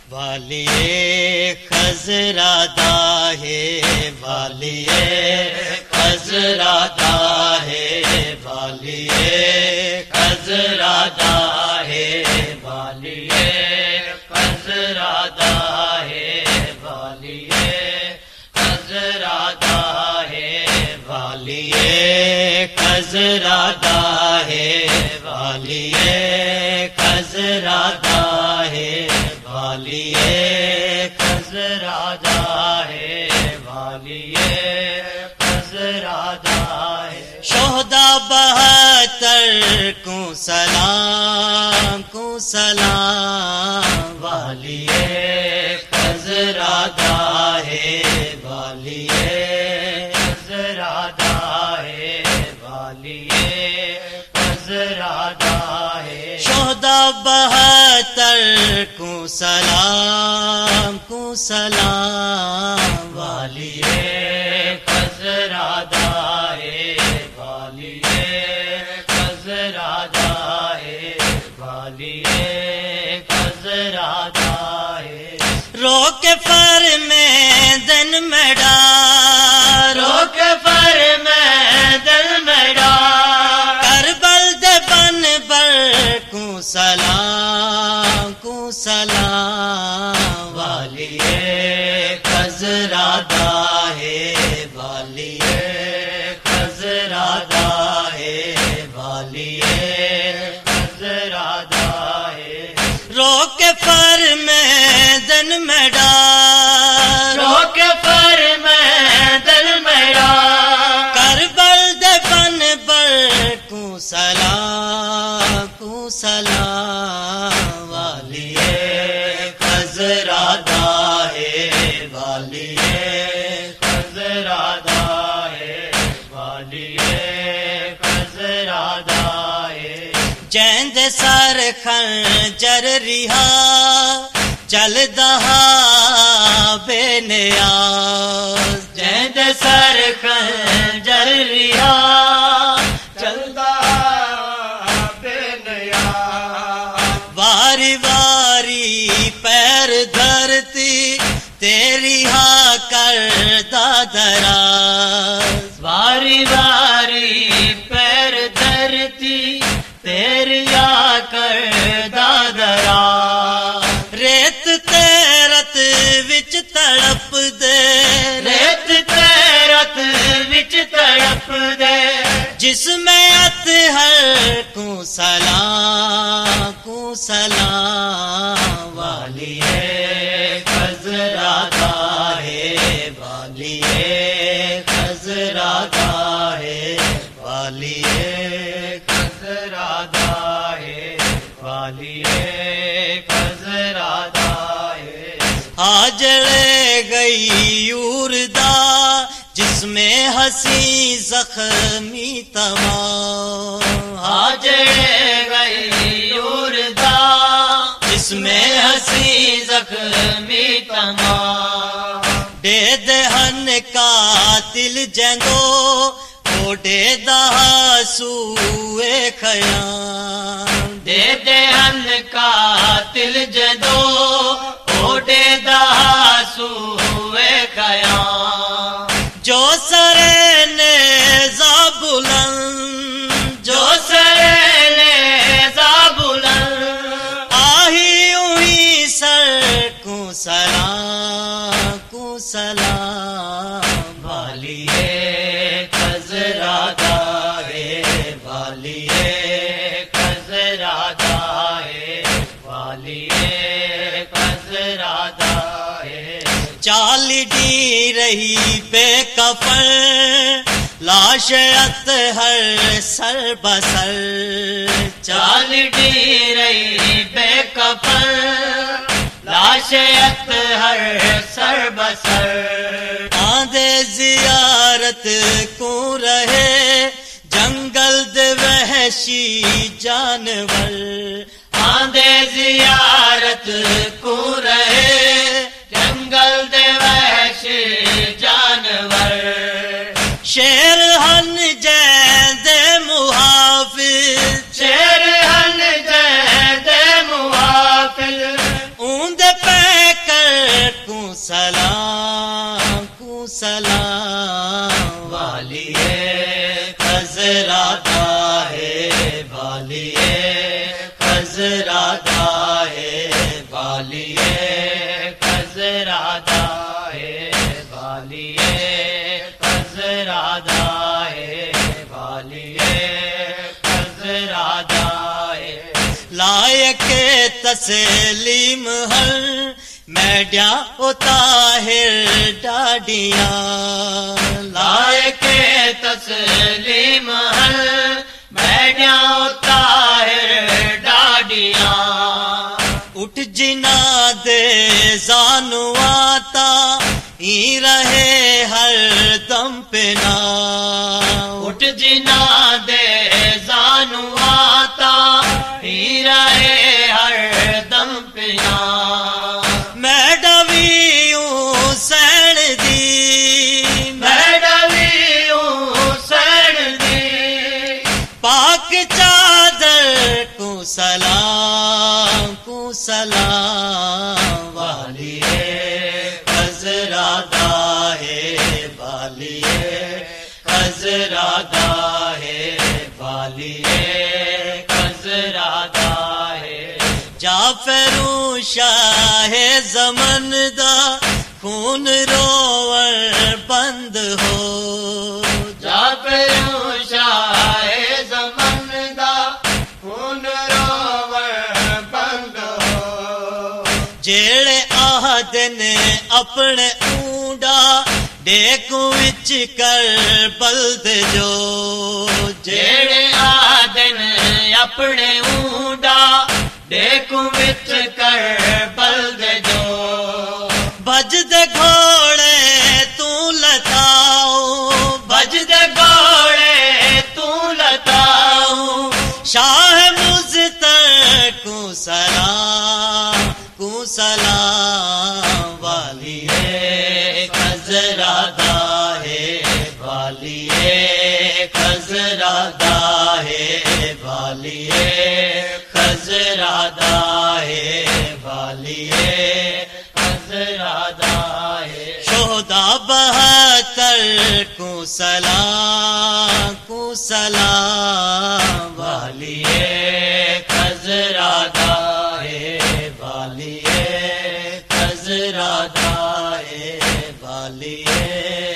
والیے خزرادہ ہے والیے خزرادہ ہے والیے خزرادہ ہے والیے خزرادہ ہے والیے خزرادہ ہے والیے خزرادہ ہے والیے خزرادہ ہے والیے خزرادہ ہے والیے خزرادہ ہے شہداء 72 کو سلام والیے خزرادہ ہے والیے خزرادہ ہے والیے خزرادہ ہے شہداء 72 کو سلام والیے خزرادہ ہے والیے خزرادہ ہے والیے خزرادہ ہے رو کے فر میں دن میں ڈار رو کے فر میں دن میں ڈار کربل دے بن بر کو سلام والیے خزرادہ ہے والیے خزرادہ ہے والیے خزرادہ ہے رو کے فر میں دن میں ڈار رو کے فر میں دن میں ڈار کربل دے بن بر کو سلام والیے خزرادہ ہے والیے خزرادہ ہے والیے خزرادہ ہے جیند سر خنجر رہا چل دہا بے نیاز جیند سر خنجر رہا چل دہا بے نیاز واری واری پیر دھرتی تیری ہاں کرتا دراز واری واری پیر دھرتی تیری ہاں کرتا دراز ریت تیرت وچ تڑپ دے ریت تیرت وچ تڑپ دے جس میں اطہر کو سلام والیے خزرادہ ہے والیے خزرادہ ہے والیے خزرادہ ہے والیے خزرادہ ہے آجڑے گئی یوردا جس میں ہنسی زخمی تمام آجڑے گئی یوردا جس میں ہنسی زخمی تمام دے دہن قاتل جندو اوڈے دہا سوئے خیام دے دہن قاتل جندو اوڈے دہا سوئے خیام جو سرے نیزہ بلند جو سرے نیزہ بلند آہی اوہی سر کو سلام والیے خزرادہ ہے والیے خزرادہ ہے والیے خزرادہ ہے چال ڈی رہی بے کفن لاش اطہر سر بسر چال ڈی رہی بے کفن لاش اطہر سر بسر آندے زیارت کو رہے جنگل دے وحشی جانور آندے زیارت کو رہے جنگل دے وحشی جانور شیر ہن جیند محافظ شیر ہن جیند محافظ اون دے والیے خزرادہ ہے والیے خزرادہ ہے والیے خزرادہ ہے لائق تسلیم ہر میڈیا او طاہر ڈاڈیاں لائق تسلیم ہر میڈیا او طاہر ڈاڈیاں اٹھ جنا دے زانو آتا ہی رہے ہر دم پنا اٹھ جنا دے زانو آتا ہی رہے ہر دم پنا میں ڈویوں سین دی میں ڈویوں سین دی پاک چادر کو سلام والیے خزرادہ ہے والیے خزرادہ ہے والیے خزرادہ ہے جعفر شاہ زمن دا خون روور بند ہو جعفر شاہ زمن دا خون روور بند ہو جیڑے آہدن اپنے اونڈا ڈیکو وچ کر بلد جو جیڑے آہدن اپنے اونڈا ڈیکو وچ کر بلد جو بج دے گھوڑے تو لتاؤ بج دے گھوڑے تو لتاؤ شاہ مزتر کو سلام والیے خزرادہ ہے والیے خزرادہ ہے والیے خزرادہ ہے والیے خزرادہ ہے شہدا 72 کو سلام والیے خزرادہ ہے والیے خزرادہ ہے والیے